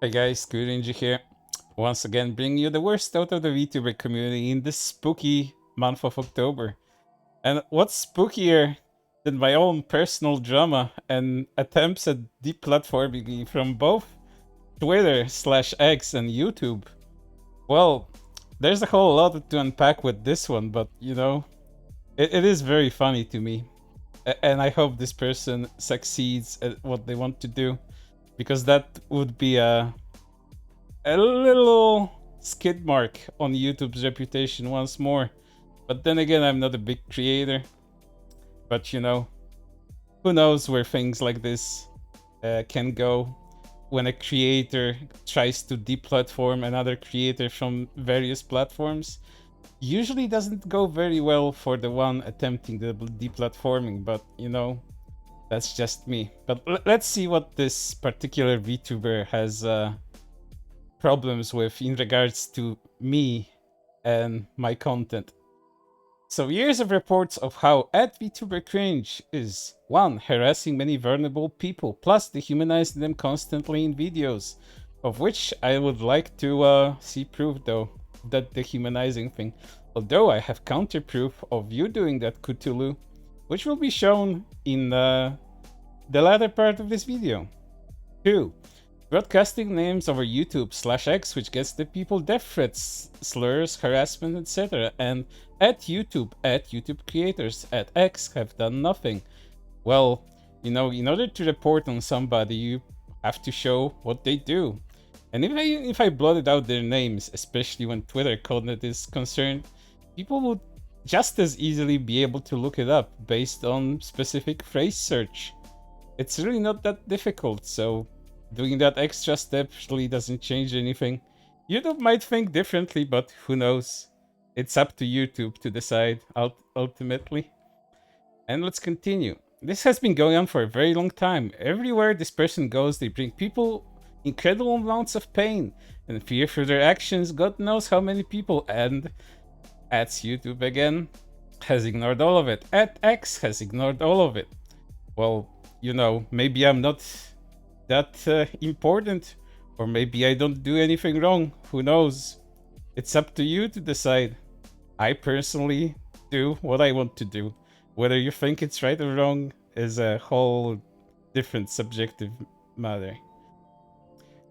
Hey guys, Rinji here. Once again, bringing you the worst out of the VTuber community in this spooky month of October. And what's spookier than my own personal drama and attempts at deplatforming from both Twitter/X and YouTube? Well, there's a whole lot to unpack with this one, but it is very funny to me. And I hope this person succeeds at what they want to do, because that would be a little skid mark on YouTube's reputation once more. But then again, I'm not a big creator. But who knows where things like this can go when a creator tries to deplatform another creator from various platforms. Usually doesn't go very well for the one attempting the deplatforming, but that's just me. But let's see what this particular VTuber has problems with in regards to me and my content. So years of reports of how VTuber Cringe is 1. Harassing many vulnerable people, plus dehumanizing them constantly in videos, of which I would like to see proof though, that dehumanizing thing. Although I have counter proof of you doing that, Cthulhu, which will be shown in the latter part of this video. 2. Broadcasting names over YouTube/X, which gets the people death threats, slurs, harassment, etc. And at YouTube creators, at X have done nothing. Well, in order to report on somebody, you have to show what they do. And if I blotted out their names, especially when Twitter content is concerned, people would just as easily be able to look it up based on specific phrase search. It's really not that difficult, so doing that extra step really doesn't change anything. YouTube might think differently, but who knows? It's up to YouTube to decide ultimately. And let's continue. This has been going on for a very long time. Everywhere this person goes, they bring people incredible amounts of pain and fear for their actions. God knows how many people. And at YouTube again has ignored all of it. At X has ignored all of it. Well, maybe I'm not that important, or maybe I don't do anything wrong. Who knows? It's up to you to decide. I personally do what I want to do. Whether you think it's right or wrong is a whole different subjective matter.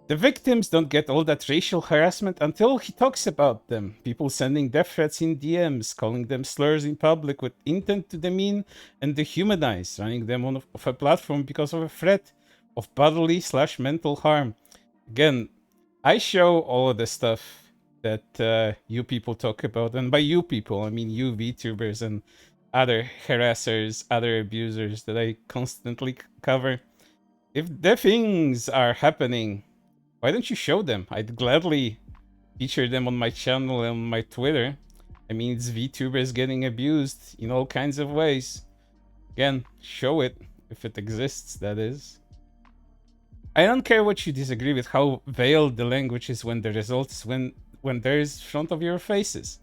The victims don't get all that racial harassment until he talks about them. People sending death threats in DMs, calling them slurs in public with intent to demean and dehumanize, running them off a platform because of a threat of bodily/mental harm. Again, I show all of the stuff that you people talk about, and by you people, I mean you VTubers and other harassers, other abusers that I constantly cover. If the things are happening, why don't you show them? I'd gladly feature them on my channel and on my Twitter. I mean, it's VTubers getting abused in all kinds of ways. Again, show it, if it exists, that is. I don't care what you disagree with how veiled the language is when the results when there is front of your faces.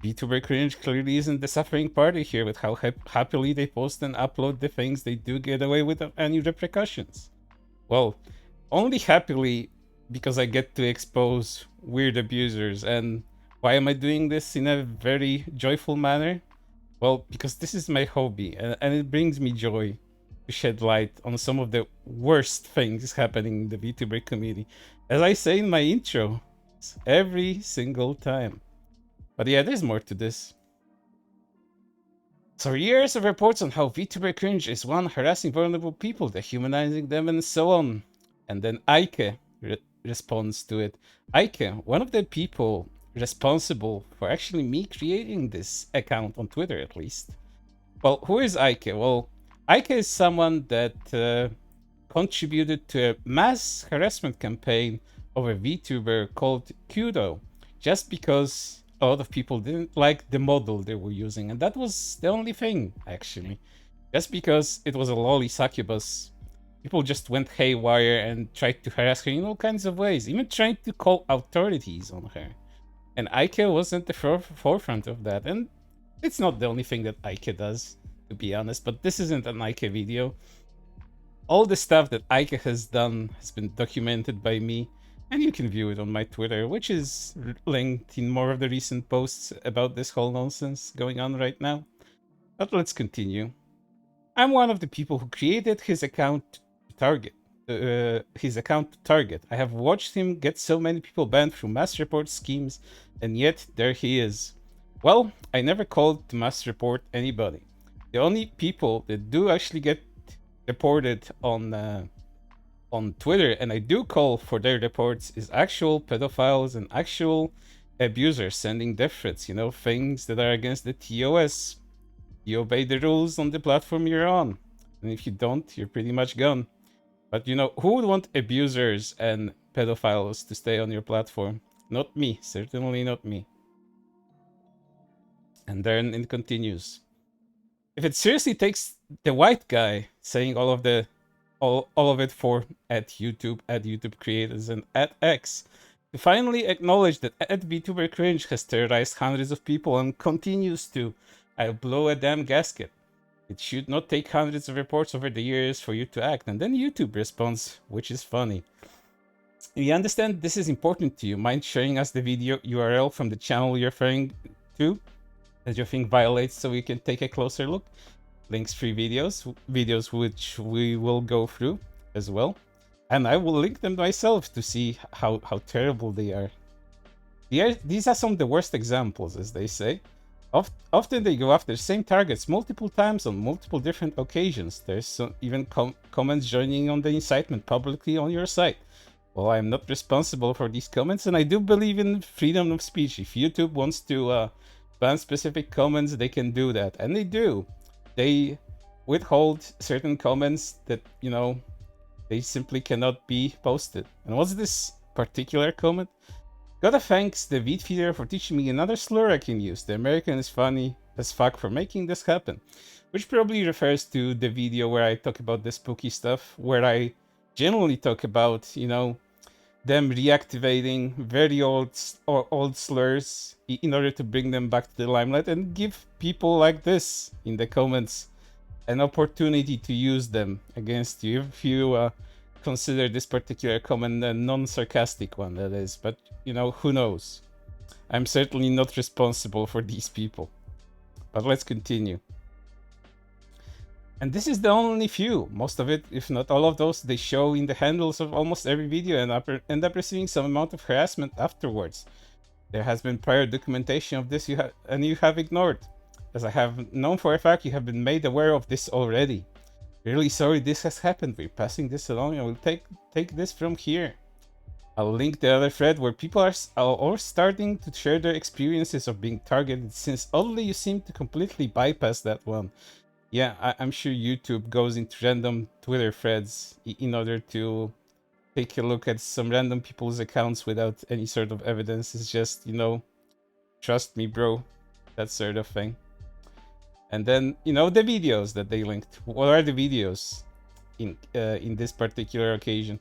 VTuber Cringe clearly isn't the suffering party here with how happily they post and upload the things they do get away with without any repercussions. Well, only happily because I get to expose weird abusers. And why am I doing this in a very joyful manner? Well, because this is my hobby and it brings me joy to shed light on some of the worst things happening in the VTuber community. As I say in my intro, every single time. But yeah, there's more to this. So years of reports on how VTuber Cringe is 1. Harassing vulnerable people, dehumanizing them, and so on. And then Ikea responds to it. Ikea, one of the people responsible for actually me creating this account on Twitter, at least. Well, who is Ikea? Well, Ikea is someone that contributed to a mass harassment campaign of a VTuber called Kudo, just because a lot of people didn't like the model they were using, and that was the only thing, actually. Just because it was a lolly succubus, people just went haywire and tried to harass her in all kinds of ways, even trying to call authorities on her. And Ikea wasn't the forefront of that, and it's not the only thing that Ikea does, to be honest, but this isn't an Ikea video. All the stuff that Ikea has done has been documented by me. And you can view it on my Twitter, which is linked in more of the recent posts about this whole nonsense going on right now. But let's continue. I'm one of the people who created his account to target. I have watched him get so many people banned through mass report schemes, and yet there he is. Well, I never called to mass report anybody. The only people that do actually get reported on Twitter, and I do call for their reports, is actual pedophiles and actual abusers sending death threats, things that are against the TOS. You obey the rules on the platform you're on. And if you don't, you're pretty much gone. But who would want abusers and pedophiles to stay on your platform? Not me, certainly not me. And then it continues. If it seriously takes the white guy saying all of it for at YouTube creators, and at X to finally acknowledge that at VTUBER CRINGE has terrorized hundreds of people and continues to, I'll blow a damn gasket. It should not take hundreds of reports over the years for you to act. And then YouTube responds, which is funny. We understand this is important to you. Mind sharing us the video URL from the channel you're referring to that you think violates so we can take a closer look? Links free videos which we will go through as well. And I will link them myself to see how terrible they are. These are some of the worst examples, as they say. Often they go after the same targets multiple times on multiple different occasions. There's even comments joining on the incitement publicly on your site. Well, I'm not responsible for these comments, and I do believe in freedom of speech. If YouTube wants to ban specific comments, they can do that, and they do. They withhold certain comments that, they simply cannot be posted. And what's this particular comment? Gotta thanks the wheat feeder for teaching me another slur I can use. The American is funny as fuck for making this happen. Which probably refers to the video where I talk about the spooky stuff, where I generally talk about, them reactivating very old slurs in order to bring them back to the limelight and give people like this in the comments an opportunity to use them against you if you consider this particular comment a non-sarcastic one, that is. But, who knows? I'm certainly not responsible for these people. But let's continue. And this is the only few. Most of it, if not all of those, they show in the handles of almost every video and end up receiving some amount of harassment afterwards. There has been prior documentation of this and you have ignored. As I have known for a fact, you have been made aware of this already. Really sorry this has happened. We're passing this along and we'll take this from here. I'll link the other thread where people are all starting to share their experiences of being targeted, since oddly you seem to completely bypass that one. Yeah, I'm sure YouTube goes into random Twitter threads in order to take a look at some random people's accounts without any sort of evidence. It's just, trust me, bro, that sort of thing. And then, the videos that they linked. What are the videos in this particular occasion?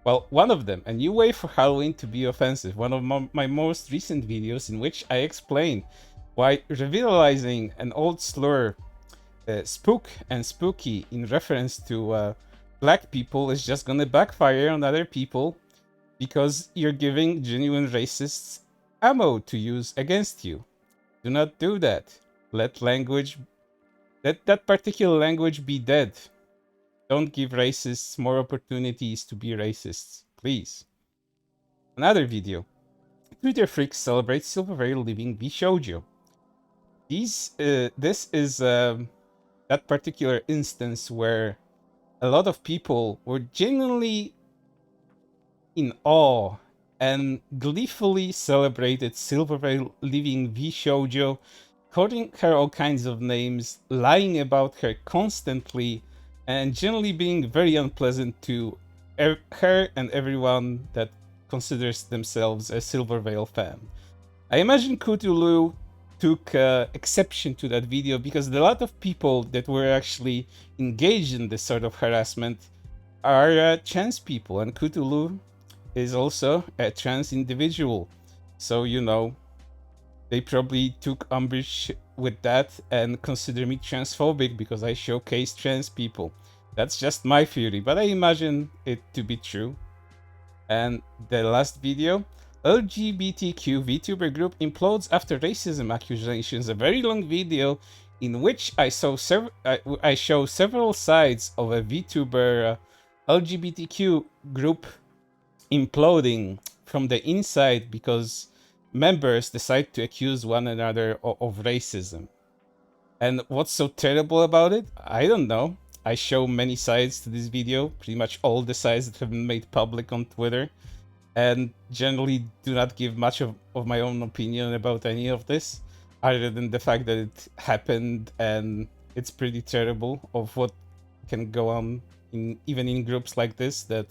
Well, one of them, a new way for Halloween to be offensive. One of my most recent videos in which I explain why revitalizing an old slur, spook and spooky, in reference to black people is just gonna backfire on other people because you're giving genuine racists ammo to use against you. Do not do that. Let that particular language be dead. Don't give racists more opportunities to be racists, please. Another video. Twitter freaks celebrate Silver Veil leaving Bishoujo. This is that particular instance where a lot of people were genuinely in awe and gleefully celebrated Silver Veil leaving Bishoujo, calling her all kinds of names, lying about her constantly, and generally being very unpleasant to her and everyone that considers themselves a Silver Veil fan. I imagine Cthulhu took exception to that video because a lot of people that were actually engaged in this sort of harassment are trans people, and Cthulhu is also a trans individual. So, they probably took umbrage with that and consider me transphobic because I showcase trans people. That's just my theory, but I imagine it to be true. And the last video, LGBTQ VTuber group implodes after racism accusations. A very long video in which I show several sides of a VTuber LGBTQ group imploding from the inside because members decide to accuse one another of racism. And what's so terrible about it? I don't know. I show many sides to this video, pretty much all the sides that have been made public on Twitter, and generally do not give much of my own opinion about any of this, other than the fact that it happened and it's pretty terrible of what can go on even in groups like this that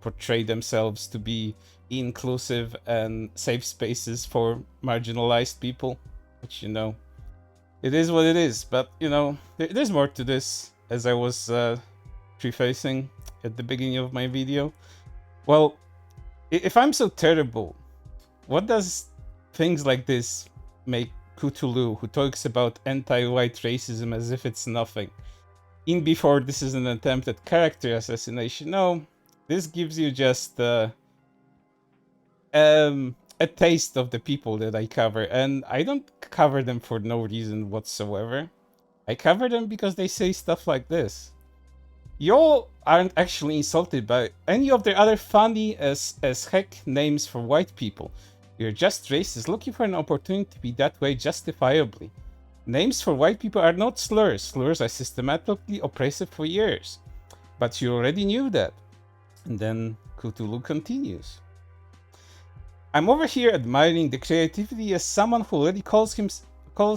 portray themselves to be inclusive and safe spaces for marginalized people, which, you know, it is what it is. But, you know, there's more to this, as I was prefacing at the beginning of my video. Well, if I'm so terrible, what does things like this make Cthulhu, who talks about anti-white racism as if it's nothing? In before this is an attempt at character assassination. No, this gives you just a taste of the people that I cover, and I don't cover them for no reason whatsoever. I cover them because they say stuff like this. Y'all aren't actually insulted by any of their other funny as heck names for white people. You're just racist looking for an opportunity to be that way justifiably. Names for white people are not slurs. Slurs are systematically oppressive for years. But you already knew that. And then Cthulhu continues. I'm over here admiring the creativity as someone who already calls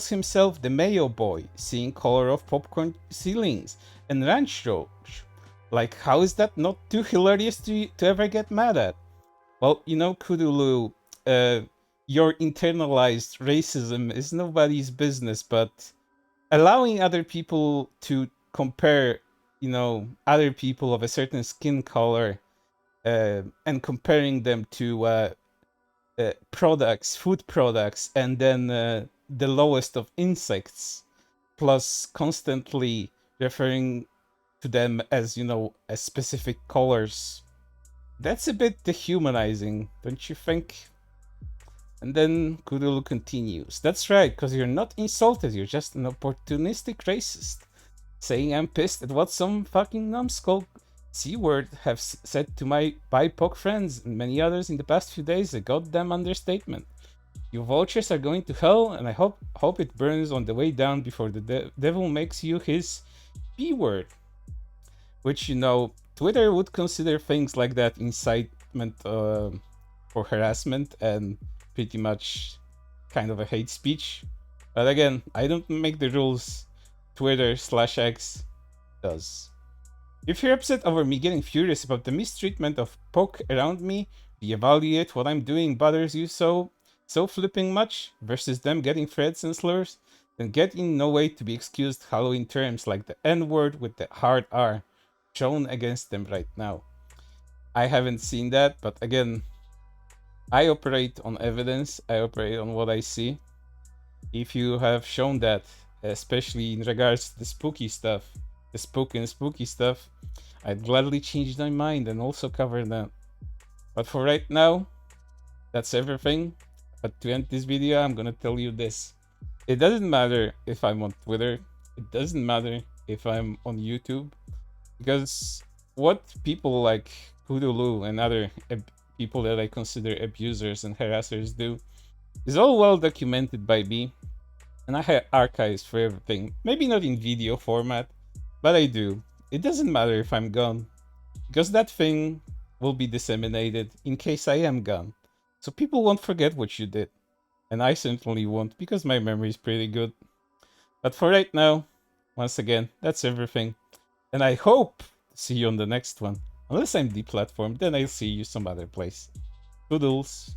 himself the Mayo Boy, seeing color of popcorn ceilings and ranch roach. Like, how is that not too hilarious to ever get mad at? Well, you know, Cthulhu, your internalized racism is nobody's business, but allowing other people to compare, you know, other people of a certain skin color and comparing them to products, food products, and then the lowest of insects, plus constantly referring to them as, you know, as specific colors. That's a bit dehumanizing, don't you think? And then Cthulhu continues. That's right, because you're not insulted, you're just an opportunistic racist. Saying I'm pissed at what some fucking numbskull C-word have said to my BIPOC friends and many others in the past few days, a goddamn understatement. You vultures are going to hell, and I hope it burns on the way down before the devil makes you his B-word. Which, you know, Twitter would consider things like that incitement for harassment and pretty much kind of a hate speech. But again, I don't make the rules. Twitter/X does. If you're upset over me getting furious about the mistreatment of poke around me, reevaluate what I'm doing bothers you so flipping much versus them getting threats and slurs, then get in no way to be excused Halloween terms like the N-word with the hard R shown against them right now. I haven't seen that, but again, I operate on evidence, I operate on what I see. If you have shown that, especially in regards to the spooky stuff, the spooky stuff, I'd gladly change my mind and also cover that. But for right now, that's everything. But to end this video, I'm gonna tell you this. It doesn't matter if I'm on Twitter, it doesn't matter if I'm on YouTube, because what people like Cthulhu and other people that I consider abusers and harassers do is all well documented by me, and I have archives for everything. Maybe not in video format, but I do. It doesn't matter if I'm gone, because that thing will be disseminated in case I am gone. So people won't forget what you did. And I certainly won't, because my memory is pretty good. But for right now, once again, that's everything. And I hope to see you on the next one. Unless I'm deplatformed, then I'll see you some other place. Toodles.